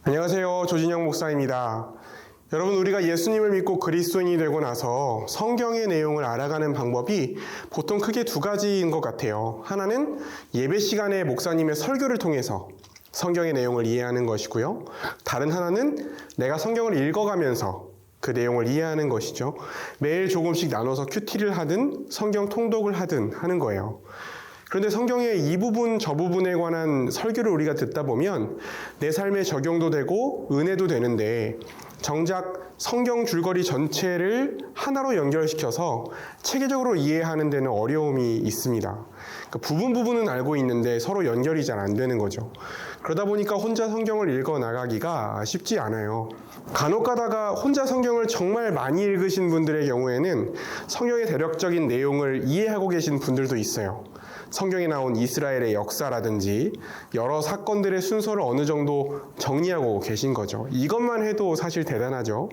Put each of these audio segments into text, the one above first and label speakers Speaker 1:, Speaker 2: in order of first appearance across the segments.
Speaker 1: 안녕하세요. 조진영 목사입니다. 여러분, 우리가 예수님을 믿고 그리스도인이 되고 나서 성경의 내용을 알아가는 방법이 보통 크게 두 가지인 것 같아요. 하나는 예배 시간에 목사님의 설교를 통해서 성경의 내용을 이해하는 것이고요. 다른 하나는 내가 성경을 읽어가면서 그 내용을 이해하는 것이죠. 매일 조금씩 나눠서 큐티를 하든 성경 통독을 하든 하는 거예요. 그런데 성경의 이 부분 저 부분에 관한 설교를 우리가 듣다 보면 내 삶에 적용도 되고 은혜도 되는데 정작 성경 줄거리 전체를 하나로 연결시켜서 체계적으로 이해하는 데는 어려움이 있습니다. 그러니까 부분은 알고 있는데 서로 연결이 잘 안 되는 거죠. 그러다 보니까 혼자 성경을 읽어 나가기가 쉽지 않아요. 간혹 가다가 혼자 성경을 정말 많이 읽으신 분들의 경우에는 성경의 대략적인 내용을 이해하고 계신 분들도 있어요. 성경에 나온 이스라엘의 역사라든지 여러 사건들의 순서를 어느 정도 정리하고 계신 거죠. 이것만 해도 사실 대단하죠.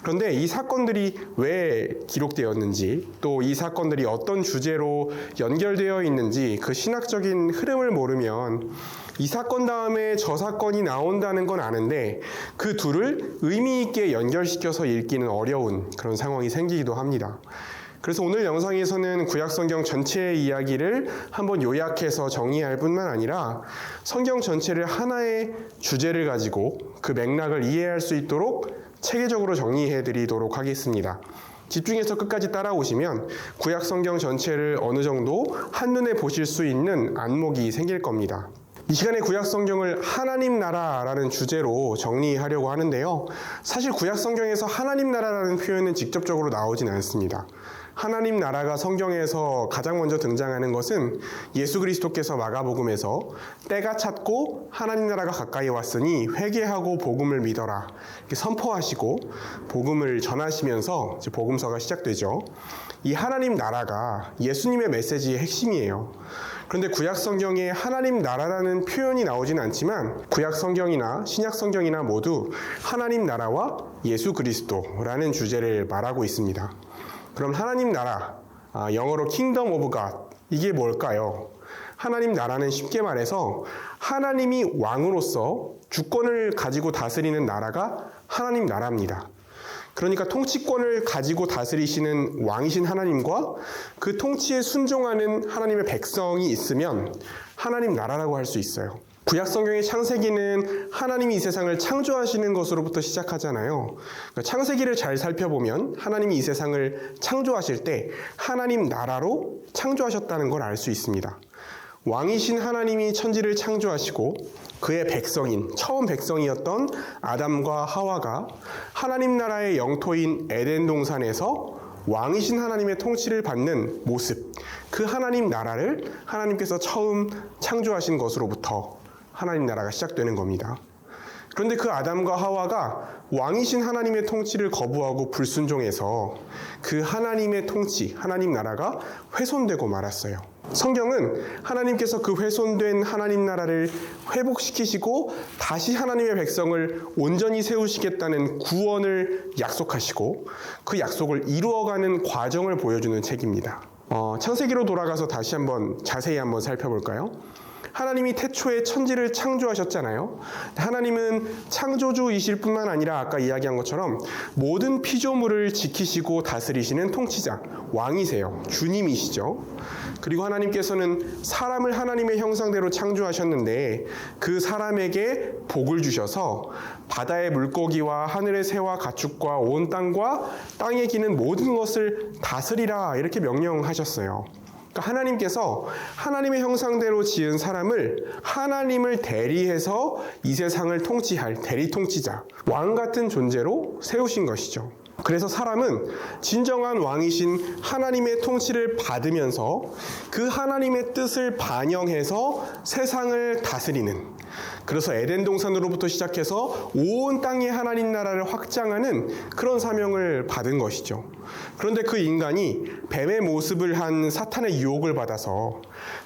Speaker 1: 그런데 이 사건들이 왜 기록되었는지, 또 이 사건들이 어떤 주제로 연결되어 있는지 그 신학적인 흐름을 모르면 이 사건 다음에 저 사건이 나온다는 건 아는데 그 둘을 의미 있게 연결시켜서 읽기는 어려운 그런 상황이 생기기도 합니다. 그래서 오늘 영상에서는 구약성경 전체의 이야기를 한번 요약해서 정리할 뿐만 아니라 성경 전체를 하나의 주제를 가지고 그 맥락을 이해할 수 있도록 체계적으로 정리해 드리도록 하겠습니다. 집중해서 끝까지 따라오시면 구약성경 전체를 어느 정도 한눈에 보실 수 있는 안목이 생길 겁니다. 이 시간에 구약성경을 하나님 나라라는 주제로 정리하려고 하는데요. 사실 구약성경에서 하나님 나라라는 표현은 직접적으로 나오진 않습니다. 하나님 나라가 성경에서 가장 먼저 등장하는 것은 예수 그리스도께서 마가복음에서 때가 찼고 하나님 나라가 가까이 왔으니 회개하고 복음을 믿어라 이렇게 선포하시고 복음을 전하시면서 이제 복음서가 시작되죠. 이 하나님 나라가 예수님의 메시지의 핵심이에요. 그런데 구약성경에 하나님 나라라는 표현이 나오진 않지만 구약성경이나 신약성경이나 모두 하나님 나라와 예수 그리스도라는 주제를 말하고 있습니다. 그럼 하나님 나라, 영어로 Kingdom of God, 이게 뭘까요? 하나님 나라는 쉽게 말해서 하나님이 왕으로서 주권을 가지고 다스리는 나라가 하나님 나라입니다. 그러니까 통치권을 가지고 다스리시는 왕이신 하나님과 그 통치에 순종하는 하나님의 백성이 있으면 하나님 나라라고 할 수 있어요. 구약성경의 창세기는 하나님이 이 세상을 창조하시는 것으로부터 시작하잖아요. 그러니까 창세기를 잘 살펴보면 하나님이 이 세상을 창조하실 때 하나님 나라로 창조하셨다는 걸 알 수 있습니다. 왕이신 하나님이 천지를 창조하시고 그의 백성인, 처음 백성이었던 아담과 하와가 하나님 나라의 영토인 에덴 동산에서 왕이신 하나님의 통치를 받는 모습, 그 하나님 나라를 하나님께서 처음 창조하신 것으로부터 하나님 나라가 시작되는 겁니다. 그런데 그 아담과 하와가 왕이신 하나님의 통치를 거부하고 불순종해서 그 하나님의 통치, 하나님 나라가 훼손되고 말았어요. 성경은 하나님께서 그 훼손된 하나님 나라를 회복시키시고 다시 하나님의 백성을 온전히 세우시겠다는 구원을 약속하시고 그 약속을 이루어가는 과정을 보여주는 책입니다. 창세기로 돌아가서 다시 자세히 한번 살펴볼까요? 하나님이 태초에 천지를 창조하셨잖아요. 하나님은 창조주이실 뿐만 아니라 아까 이야기한 것처럼 모든 피조물을 지키시고 다스리시는 통치자, 왕이세요. 주님이시죠. 그리고 하나님께서는 사람을 하나님의 형상대로 창조하셨는데 그 사람에게 복을 주셔서 바다의 물고기와 하늘의 새와 가축과 온 땅과 땅에 기는 모든 것을 다스리라 이렇게 명령하셨어요. 그러니까 하나님께서 하나님의 형상대로 지은 사람을 하나님을 대리해서 이 세상을 통치할 대리통치자, 왕 같은 존재로 세우신 것이죠. 그래서 사람은 진정한 왕이신 하나님의 통치를 받으면서 그 하나님의 뜻을 반영해서 세상을 다스리는, 그래서 에덴 동산으로부터 시작해서 온 땅의 하나님 나라를 확장하는 그런 사명을 받은 것이죠. 그런데 그 인간이 뱀의 모습을 한 사탄의 유혹을 받아서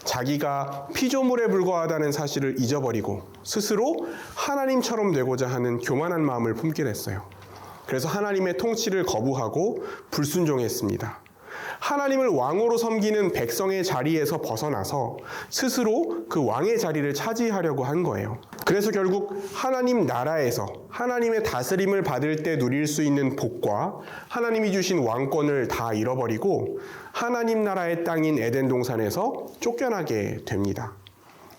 Speaker 1: 자기가 피조물에 불과하다는 사실을 잊어버리고 스스로 하나님처럼 되고자 하는 교만한 마음을 품게 됐어요. 그래서 하나님의 통치를 거부하고 불순종했습니다. 하나님을 왕으로 섬기는 백성의 자리에서 벗어나서 스스로 그 왕의 자리를 차지하려고 한 거예요. 그래서 결국 하나님 나라에서 하나님의 다스림을 받을 때 누릴 수 있는 복과 하나님이 주신 왕권을 다 잃어버리고 하나님 나라의 땅인 에덴 동산에서 쫓겨나게 됩니다.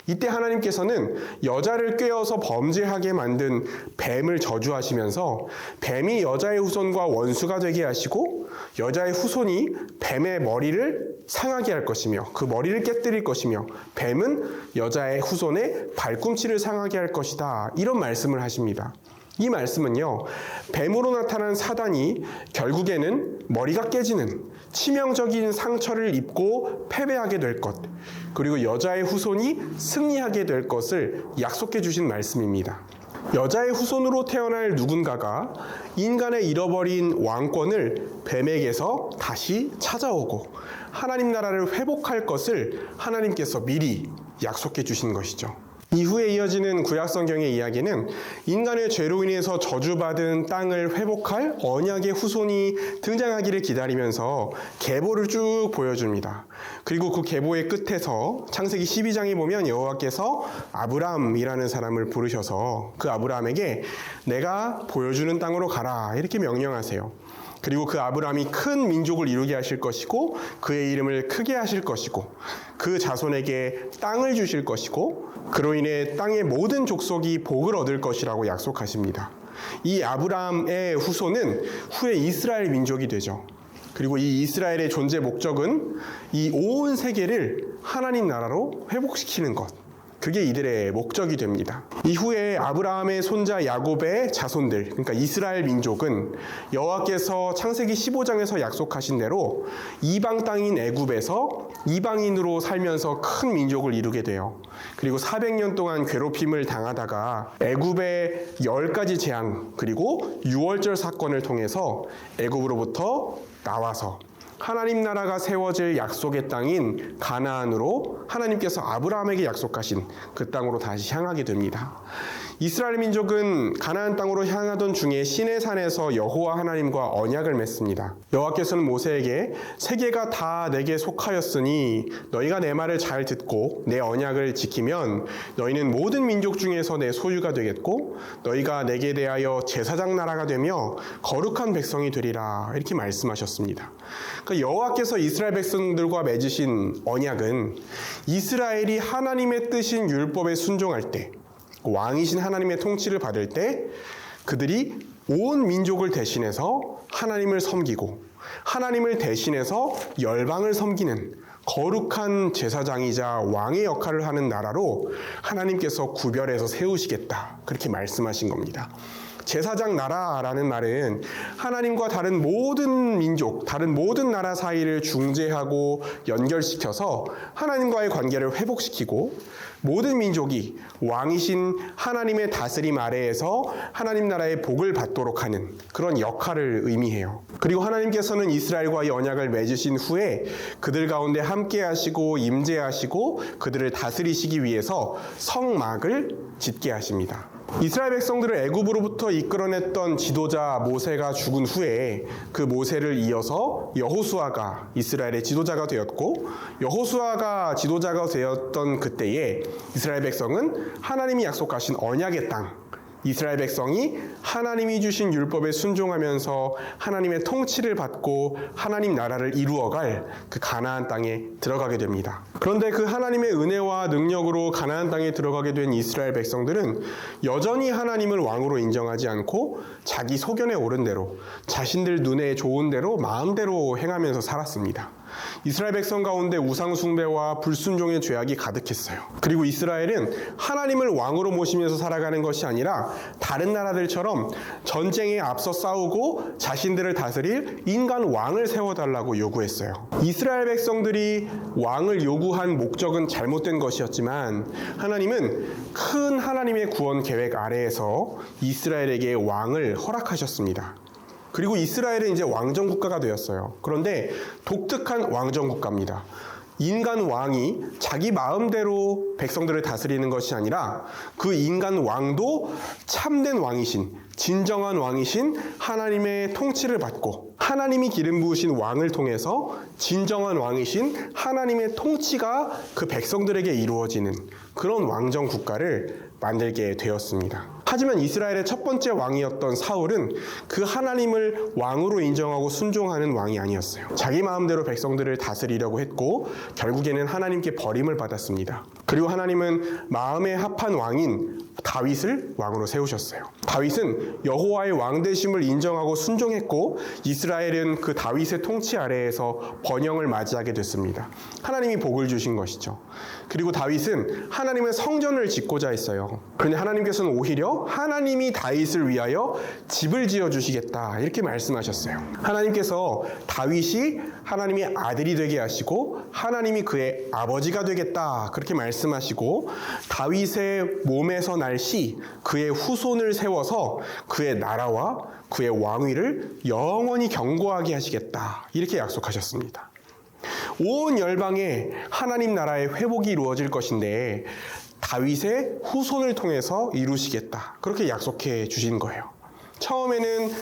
Speaker 1: 이때 하나님께서는 여자를 꾀어서 범죄하게 만든 뱀을 저주하시면서 뱀이 여자의 후손과 원수가 되게 하시고 여자의 후손이 뱀의 머리를 상하게 할 것이며 그 머리를 깨뜨릴 것이며 뱀은 여자의 후손의 발꿈치를 상하게 할 것이다. 이런 말씀을 하십니다. 이 말씀은요, 뱀으로 나타난 사단이 결국에는 머리가 깨지는 치명적인 상처를 입고 패배하게 될 것, 그리고 여자의 후손이 승리하게 될 것을 약속해 주신 말씀입니다. 여자의 후손으로 태어날 누군가가 인간의 잃어버린 왕권을 뱀에게서 다시 찾아오고 하나님 나라를 회복할 것을 하나님께서 미리 약속해 주신 것이죠. 이후에 이어지는 구약성경의 이야기는 인간의 죄로 인해서 저주받은 땅을 회복할 언약의 후손이 등장하기를 기다리면서 계보를 쭉 보여줍니다. 그리고 그 계보의 끝에서 창세기 12장에 보면 여호와께서 아브람이라는 사람을 부르셔서 그 아브람에게 내가 보여주는 땅으로 가라 이렇게 명령하세요. 그리고 그 아브람이 큰 민족을 이루게 하실 것이고 그의 이름을 크게 하실 것이고 그 자손에게 땅을 주실 것이고 그로 인해 땅의 모든 족속이 복을 얻을 것이라고 약속하십니다. 이 아브람의 후손은 후에 이스라엘 민족이 되죠. 그리고 이 이스라엘의 존재 목적은 이 온 세계를 하나님 나라로 회복시키는 것, 그게 이들의 목적이 됩니다. 이후에 아브라함의 손자 야곱의 자손들, 그러니까 이스라엘 민족은 여호와께서 창세기 15장에서 약속하신 대로 이방 땅인 애굽에서 이방인으로 살면서 큰 민족을 이루게 돼요. 그리고 400년 동안 괴롭힘을 당하다가 애굽의 10가지 재앙 그리고 유월절 사건을 통해서 애굽으로부터 나와서 하나님 나라가 세워질 약속의 땅인 가나안으로 하나님께서 아브라함에게 약속하신 그 땅으로 다시 향하게 됩니다. 이스라엘 민족은 가나안 땅으로 향하던 중에 시내산에서 여호와 하나님과 언약을 맺습니다. 여호와께서는 모세에게 세계가 다 내게 속하였으니 너희가 내 말을 잘 듣고 내 언약을 지키면 너희는 모든 민족 중에서 내 소유가 되겠고 너희가 내게 대하여 제사장 나라가 되며 거룩한 백성이 되리라 이렇게 말씀하셨습니다. 그러니까 여호와께서 이스라엘 백성들과 맺으신 언약은 이스라엘이 하나님의 뜻인 율법에 순종할 때 왕이신 하나님의 통치를 받을 때 그들이 온 민족을 대신해서 하나님을 섬기고 하나님을 대신해서 열방을 섬기는 거룩한 제사장이자 왕의 역할을 하는 나라로 하나님께서 구별해서 세우시겠다 그렇게 말씀하신 겁니다. 제사장 나라라는 말은 하나님과 다른 모든 민족, 다른 모든 나라 사이를 중재하고 연결시켜서 하나님과의 관계를 회복시키고 모든 민족이 왕이신 하나님의 다스림 아래에서 하나님 나라의 복을 받도록 하는 그런 역할을 의미해요. 그리고 하나님께서는 이스라엘과의 언약을 맺으신 후에 그들 가운데 함께 하시고 임재하시고 그들을 다스리시기 위해서 성막을 짓게 하십니다. 이스라엘 백성들을 애굽으로부터 이끌어냈던 지도자 모세가 죽은 후에 그 모세를 이어서 여호수아가 이스라엘의 지도자가 되었고 여호수아가 지도자가 되었던 그때에 이스라엘 백성은 하나님이 약속하신 언약의 땅 이스라엘 백성이 하나님이 주신 율법에 순종하면서 하나님의 통치를 받고 하나님 나라를 이루어갈 그 가나안 땅에 들어가게 됩니다. 그런데 그 하나님의 은혜와 능력으로 가나안 땅에 들어가게 된 이스라엘 백성들은 여전히 하나님을 왕으로 인정하지 않고 자기 소견에 옳은 대로 자신들 눈에 좋은 대로 마음대로 행하면서 살았습니다. 이스라엘 백성 가운데 우상 숭배와 불순종의 죄악이 가득했어요. 그리고 이스라엘은 하나님을 왕으로 모시면서 살아가는 것이 아니라 다른 나라들처럼 전쟁에 앞서 싸우고 자신들을 다스릴 인간 왕을 세워달라고 요구했어요. 이스라엘 백성들이 왕을 요구한 목적은 잘못된 것이었지만 하나님은 큰 하나님의 구원 계획 아래에서 이스라엘에게 왕을 허락하셨습니다. 그리고 이스라엘은 이제 왕정 국가가 되었어요. 그런데 독특한 왕정 국가입니다. 인간 왕이 자기 마음대로 백성들을 다스리는 것이 아니라 그 인간 왕도 참된 왕이신 진정한 왕이신 하나님의 통치를 받고 하나님이 기름 부으신 왕을 통해서 진정한 왕이신 하나님의 통치가 그 백성들에게 이루어지는 그런 왕정 국가를 만들게 되었습니다. 하지만 이스라엘의 첫 번째 왕이었던 사울은 그 하나님을 왕으로 인정하고 순종하는 왕이 아니었어요. 자기 마음대로 백성들을 다스리려고 했고 결국에는 하나님께 버림을 받았습니다. 그리고 하나님은 마음에 합한 왕인 다윗을 왕으로 세우셨어요. 다윗은 여호와의 왕 되심을 인정하고 순종했고 이스라엘은 그 다윗의 통치 아래에서 번영을 맞이하게 됐습니다. 하나님이 복을 주신 것이죠. 그리고 다윗은 하나님의 성전을 짓고자 했어요. 그런데 하나님께서는 오히려 하나님이 다윗을 위하여 집을 지어주시겠다 이렇게 말씀하셨어요. 하나님께서 다윗이 하나님의 아들이 되게 하시고 하나님이 그의 아버지가 되겠다 그렇게 말씀하시고 다윗의 몸에서 날 씨 그의 후손을 세워서 그의 나라와 그의 왕위를 영원히 견고하게 하시겠다 이렇게 약속하셨습니다. 온 열방에 하나님 나라의 회복이 이루어질 것인데 다윗의 후손을 통해서 이루시겠다 그렇게 약속해 주신 거예요. 처음에는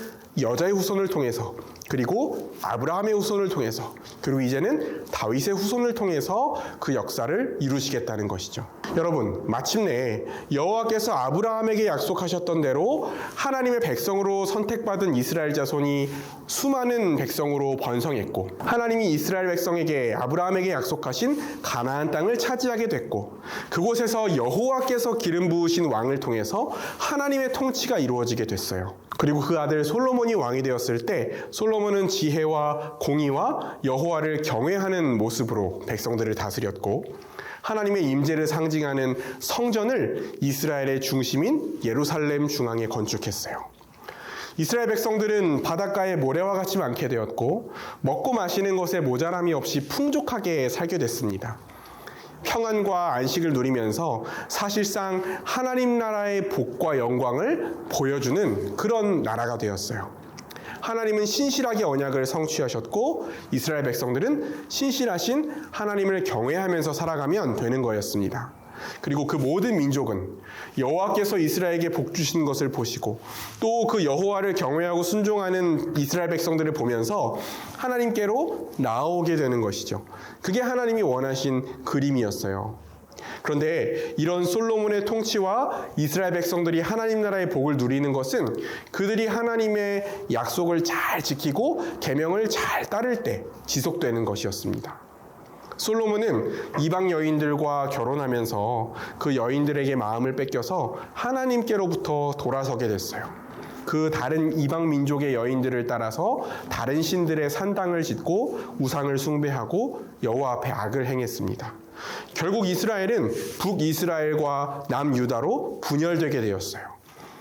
Speaker 1: 여자의 후손을 통해서 그리고 아브라함의 후손을 통해서 그리고 이제는 다윗의 후손을 통해서 그 역사를 이루시겠다는 것이죠. 여러분 마침내 여호와께서 아브라함에게 약속하셨던 대로 하나님의 백성으로 선택받은 이스라엘 자손이 수많은 백성으로 번성했고 하나님이 이스라엘 백성에게 아브라함에게 약속하신 가나안 땅을 차지하게 됐고 그곳에서 여호와께서 기름 부으신 왕을 통해서 하나님의 통치가 이루어지게 됐어요. 그리고 그 아들 솔로몬이 왕이 되었을 때 솔로몬은 지혜와 공의와 여호와를 경외하는 모습으로 백성들을 다스렸고 하나님의 임재를 상징하는 성전을 이스라엘의 중심인 예루살렘 중앙에 건축했어요. 이스라엘 백성들은 바닷가에 모래와 같이 많게 되었고 먹고 마시는 것에 모자람이 없이 풍족하게 살게 됐습니다. 평안과 안식을 누리면서 사실상 하나님 나라의 복과 영광을 보여주는 그런 나라가 되었어요. 하나님은 신실하게 언약을 성취하셨고 이스라엘 백성들은 신실하신 하나님을 경외하면서 살아가면 되는 거였습니다. 그리고 그 모든 민족은 여호와께서 이스라엘에게 복 주신 것을 보시고 또 그 여호와를 경외하고 순종하는 이스라엘 백성들을 보면서 하나님께로 나아오게 되는 것이죠. 그게 하나님이 원하신 그림이었어요. 그런데 이런 솔로몬의 통치와 이스라엘 백성들이 하나님 나라의 복을 누리는 것은 그들이 하나님의 약속을 잘 지키고 계명을 잘 따를 때 지속되는 것이었습니다. 솔로몬은 이방 여인들과 결혼하면서 그 여인들에게 마음을 뺏겨서 하나님께로부터 돌아서게 됐어요. 그 다른 이방 민족의 여인들을 따라서 다른 신들의 산당을 짓고 우상을 숭배하고 여호와 앞에 악을 행했습니다. 결국 이스라엘은 북이스라엘과 남유다로 분열되게 되었어요.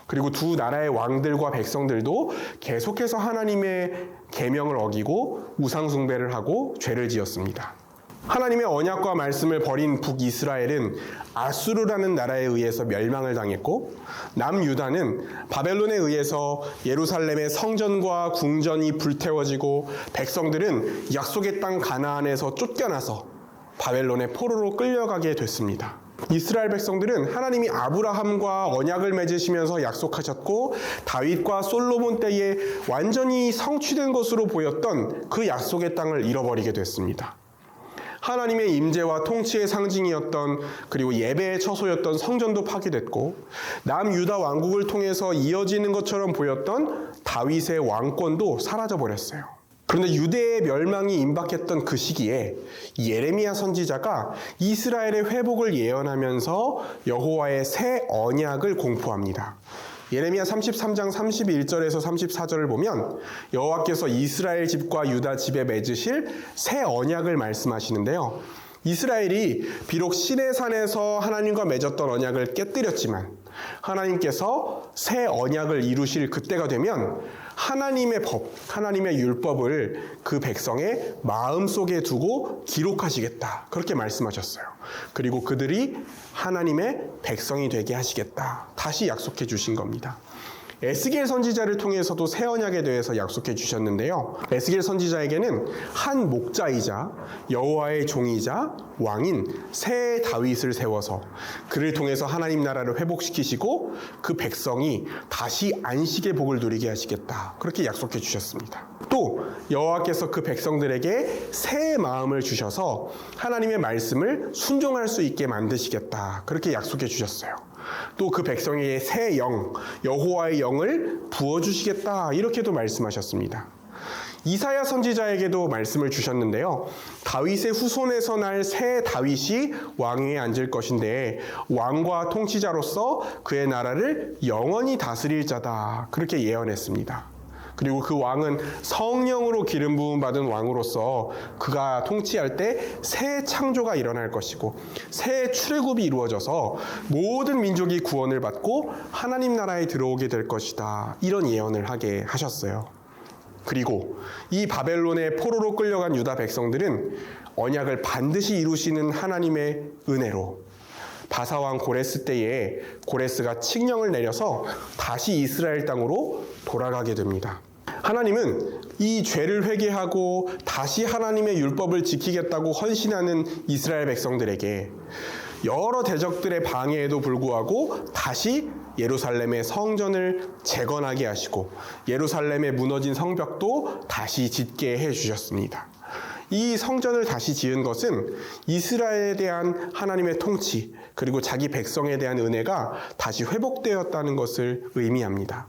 Speaker 1: 그리고 두 나라의 왕들과 백성들도 계속해서 하나님의 계명을 어기고 우상 숭배를 하고 죄를 지었습니다. 하나님의 언약과 말씀을 버린 북이스라엘은 아수르라는 나라에 의해서 멸망을 당했고 남유다는 바벨론에 의해서 예루살렘의 성전과 궁전이 불태워지고 백성들은 약속의 땅 가나안에서 쫓겨나서 바벨론의 포로로 끌려가게 됐습니다. 이스라엘 백성들은 하나님이 아브라함과 언약을 맺으시면서 약속하셨고 다윗과 솔로몬 때에 완전히 성취된 것으로 보였던 그 약속의 땅을 잃어버리게 됐습니다. 하나님의 임재와 통치의 상징이었던 그리고 예배의 처소였던 성전도 파괴됐고 남유다 왕국을 통해서 이어지는 것처럼 보였던 다윗의 왕권도 사라져버렸어요. 그런데 유대의 멸망이 임박했던 그 시기에 예레미야 선지자가 이스라엘의 회복을 예언하면서 여호와의 새 언약을 공포합니다. 예레미야 33장 31절에서 34절을 보면 여호와께서 이스라엘 집과 유다 집에 맺으실 새 언약을 말씀하시는데요. 이스라엘이 비록 시내산에서 하나님과 맺었던 언약을 깨뜨렸지만 하나님께서 새 언약을 이루실 그때가 되면 하나님의 법, 하나님의 율법을 그 백성의 마음속에 두고 기록하시겠다. 그렇게 말씀하셨어요. 그리고 그들이 하나님의 백성이 되게 하시겠다. 다시 약속해 주신 겁니다. 에스겔 선지자를 통해서도 새 언약에 대해서 약속해 주셨는데요. 에스겔 선지자에게는 한 목자이자 여호와의 종이자 왕인 새 다윗을 세워서 그를 통해서 하나님 나라를 회복시키시고 그 백성이 다시 안식의 복을 누리게 하시겠다. 그렇게 약속해 주셨습니다. 또 여호와께서 그 백성들에게 새 마음을 주셔서 하나님의 말씀을 순종할 수 있게 만드시겠다. 그렇게 약속해 주셨어요. 또 그 백성에게 새 영, 여호와의 영을 부어주시겠다 이렇게도 말씀하셨습니다. 이사야 선지자에게도 말씀을 주셨는데요. 다윗의 후손에서 날 새 다윗이 왕위에 앉을 것인데 왕과 통치자로서 그의 나라를 영원히 다스릴 자다 그렇게 예언했습니다. 그리고 그 왕은 성령으로 기름 부음 받은 왕으로서 그가 통치할 때 새 창조가 일어날 것이고 새 출애굽이 이루어져서 모든 민족이 구원을 받고 하나님 나라에 들어오게 될 것이다 이런 예언을 하게 하셨어요. 그리고 이 바벨론의 포로로 끌려간 유다 백성들은 언약을 반드시 이루시는 하나님의 은혜로 바사왕 고레스 때에 고레스가 칙령을 내려서 다시 이스라엘 땅으로 돌아가게 됩니다. 하나님은 이 죄를 회개하고 다시 하나님의 율법을 지키겠다고 헌신하는 이스라엘 백성들에게 여러 대적들의 방해에도 불구하고 다시 예루살렘의 성전을 재건하게 하시고 예루살렘의 무너진 성벽도 다시 짓게 해주셨습니다. 이 성전을 다시 지은 것은 이스라엘에 대한 하나님의 통치 그리고 자기 백성에 대한 은혜가 다시 회복되었다는 것을 의미합니다.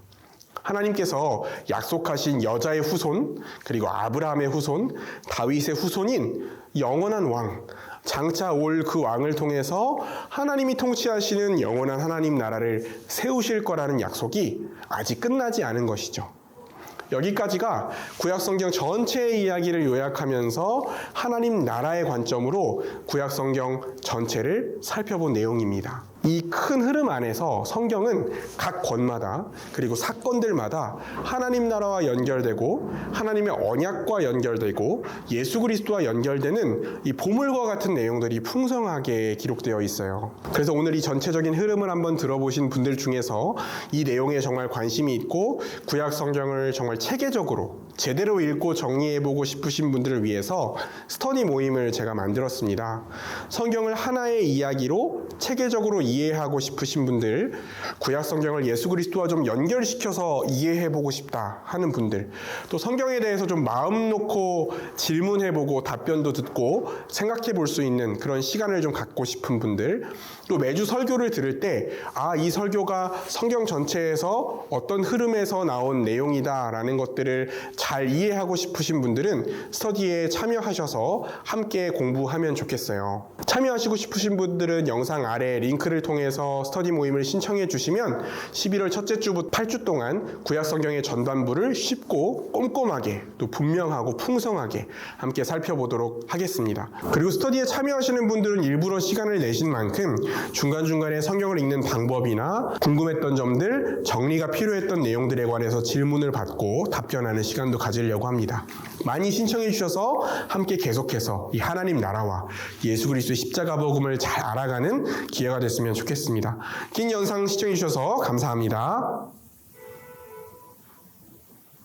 Speaker 1: 하나님께서 약속하신 여자의 후손 그리고 아브라함의 후손 다윗의 후손인 영원한 왕 장차 올 그 왕을 통해서 하나님이 통치하시는 영원한 하나님 나라를 세우실 거라는 약속이 아직 끝나지 않은 것이죠. 여기까지가 구약성경 전체의 이야기를 요약하면서 하나님 나라의 관점으로 구약성경 전체를 살펴본 내용입니다. 이 큰 흐름 안에서 성경은 각 권마다 그리고 사건들마다 하나님 나라와 연결되고 하나님의 언약과 연결되고 예수 그리스도와 연결되는 이 보물과 같은 내용들이 풍성하게 기록되어 있어요. 그래서 오늘 이 전체적인 흐름을 한번 들어보신 분들 중에서 이 내용에 정말 관심이 있고 구약 성경을 정말 체계적으로 제대로 읽고 정리해보고 싶으신 분들을 위해서 스터디 모임을 제가 만들었습니다. 성경을 하나의 이야기로 체계적으로 이해하고 싶으신 분들, 구약 성경을 예수 그리스도와 좀 연결시켜서 이해해보고 싶다 하는 분들, 또 성경에 대해서 좀 마음 놓고 질문해보고 답변도 듣고 생각해볼 수 있는 그런 시간을 좀 갖고 싶은 분들, 또 매주 설교를 들을 때 이 설교가 성경 전체에서 어떤 흐름에서 나온 내용이다라는 것들을 잘 이해하고 싶으신 분들은 스터디에 참여하셔서 함께 공부하면 좋겠어요. 참여하시고 싶으신 분들은 영상 아래 링크를 통해서 스터디 모임을 신청해 주시면 11월 첫째 주부터 8주 동안 구약 성경의 전반부를 쉽고 꼼꼼하게 또 분명하고 풍성하게 함께 살펴보도록 하겠습니다. 그리고 스터디에 참여하시는 분들은 일부러 시간을 내신 만큼 중간중간에 성경을 읽는 방법이나 궁금했던 점들, 정리가 필요했던 내용들에 관해서 질문을 받고 답변하는 시간도 가지려고 합니다. 많이 신청해 주셔서 함께 계속해서 이 하나님 나라와 예수 그리스도의 십자가 복음을 잘 알아가는 기회가 됐으면 좋겠습니다. 긴 영상 시청해 주셔서 감사합니다.